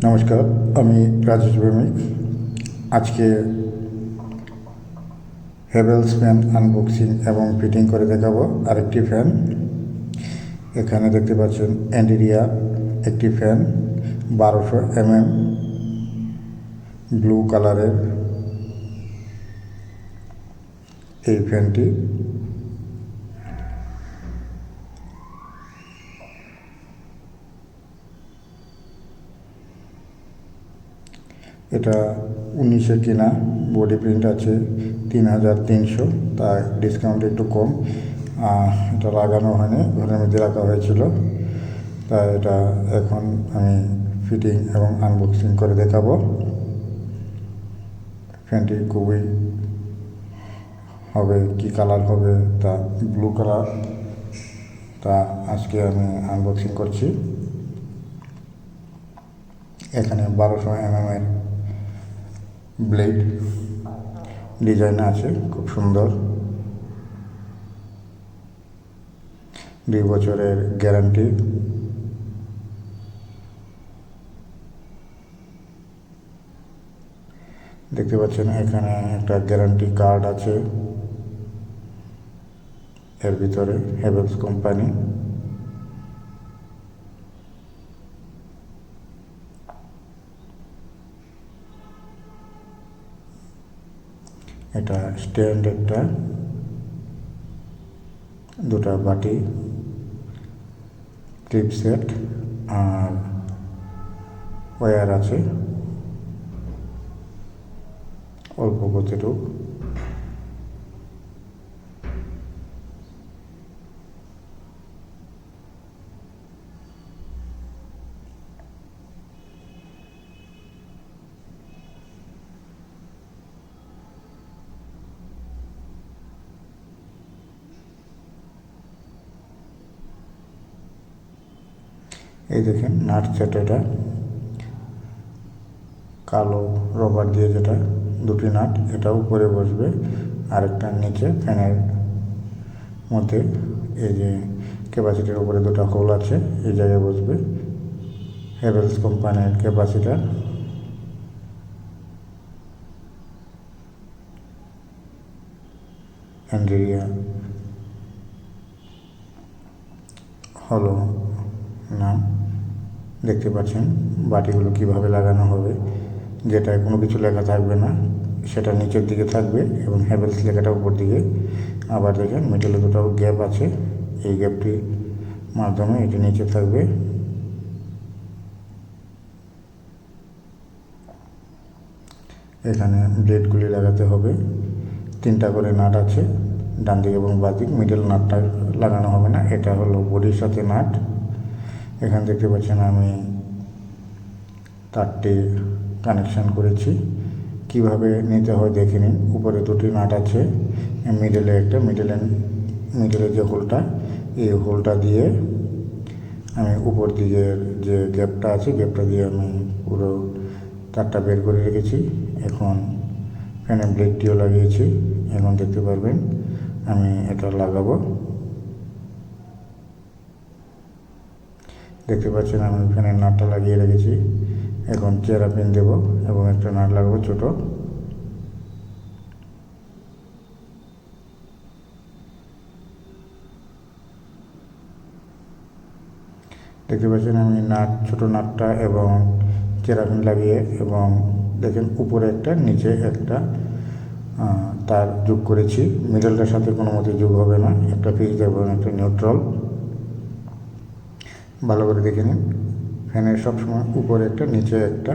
নমস্কার, আমি রাজেশ ভৌমিক। আজকে হেভেলস ফ্যান আনবক্সিং এবং ফিটিং করে দেখাবো আরেকটি ফ্যান। এখানে দেখতে পাচ্ছেন অ্যান্ড্রিয়া একটি ফ্যান 1200 mm ব্লু কালারের। এই ফ্যানটি এটা 1900 কেনা, বডি প্রিন্ট আছে 3300, তাই ডিসকাউন্ট একটু কম। এটা লাগানো হয়নি, ঘরের মধ্যে রাখা হয়েছিল, তাই এটা এখন আমি ফিটিং এবং আনবক্সিং করে দেখাবো। ফ্যানটি খুবই হবে, কি কালার হবে তা ব্লু কালার, তা আজকে আমি আনবক্সিং করছি। এখানে 1200 mm এর ব্লেড ডিজাইন আছে, খুব সুন্দর। 2 বছরের গ্যারান্টি। দেখতে পাচ্ছেন এখানে একটা গ্যারান্টি কার্ড আছে, এর ভিতরে হ্যাভেলস কোম্পানি। এটা স্ট্যান্ড, একটা দুটা বাটি, ক্লিপ সেট আর ওয়্যার আছে অল্প কতটুক। এই দেখেন নাট সেট, এটা কালো রবার দিয়ে, যেটা দুটি নাট, এটা উপরে বসবে, আরেকটা নিচে ফ্যানের মধ্যে। এই যে ক্যাপাসিটির উপরে দুটো হোল আছে, এই জায়গায় বসবে। হ্যাভেলস কোম্পানির ক্যাপাসিটার। অ্যান্ড্রিয়া হলো নাম। দেখতে পাচ্ছেন বাটিগুলো কিভাবে লাগানো হবে, যেটায় কোনো কিছু লেখা থাকবে না, সেটা নিচের দিকে থাকবে এবং হ্যাভেলস লেখাটা উপর দিকে। আবার দেখেন মিডলে দুটো গ্যাপ আছে, এই গ্যাপটির মাধ্যমে এটি নিচে থাকবে। এখানে ব্লেডগুলি লাগাতে হবে, 3টা করে নাট আছে, ডান দিক এবং বাঁ দিক। মিডল নাটটা লাগানো হবে না, এটা হলো বডির সাথে নাট। এখানে দেখতে পাচ্ছেন আমি তারটি কানেকশান করেছি। কিভাবে নিতে হয় দেখে নিন। উপরে দুটি নাট আছে, মিডলে একটা, মিডলে যে হোলটা, এই হোলটা দিয়ে আমি উপর দিকের যে গ্যাপটা আছে, গ্যাপটা দিয়ে আমি পুরো তারটা বের করে রেখেছি। এখন ফ্যানের ব্লেডটিও লাগিয়েছি, এখন দেখতে পারবেন আমি এটা লাগাবো। দেখতে পাচ্ছেন আমি ফ্যানের নাটটা লাগিয়ে রেখেছি। এখন চেরা পিন দেব এবং একটা নাট লাগাবো ছোটো। দেখতে পাচ্ছেন আমি ছোটো নাটটা এবং চেরা পিন লাগিয়ে, এবং দেখেন উপরে একটা নিচে একটা তার যোগ করেছি। মিডলটার সাথে কোনো মতে যোগ হবে না, একটা ফিক্স দেবো, একটা নিউট্রাল। ভালো করে দেখে নিন। ফ্যানের সবসময় উপরে একটা নিচে একটা,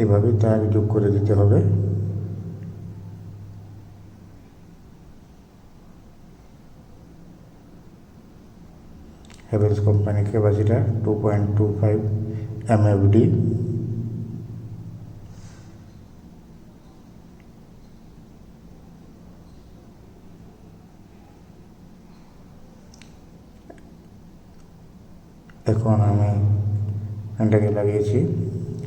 এইভাবে তার যোগ করে দিতে হবে। হ্যাভেলস কোম্পানির ক্যাপাসিটার 2.25 MFD। এখন আমি ফ্যানটাকে লাগিয়েছি,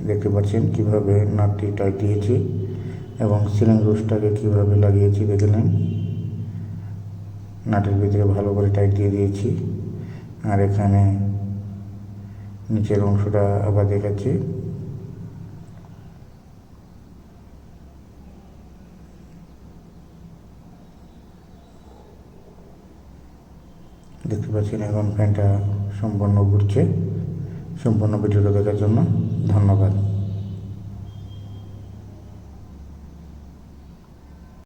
দেখতে পাচ্ছেন কীভাবে নাটটি টাইট দিয়েছি এবং সিলিং রুশটাকে কীভাবে লাগিয়েছি দেখে নিন। নাটের ভিতরে ভালো করে টাইট দিয়ে দিয়েছি। আর এখানে নিচের অংশটা আবার দেখাচ্ছি। দেখতে পাচ্ছেন এখন ফ্যানটা সম্পূর্ণ ঘুরছে। সম্পূর্ণ ভিডিওটা দেখার জন্য ধন্যবাদ।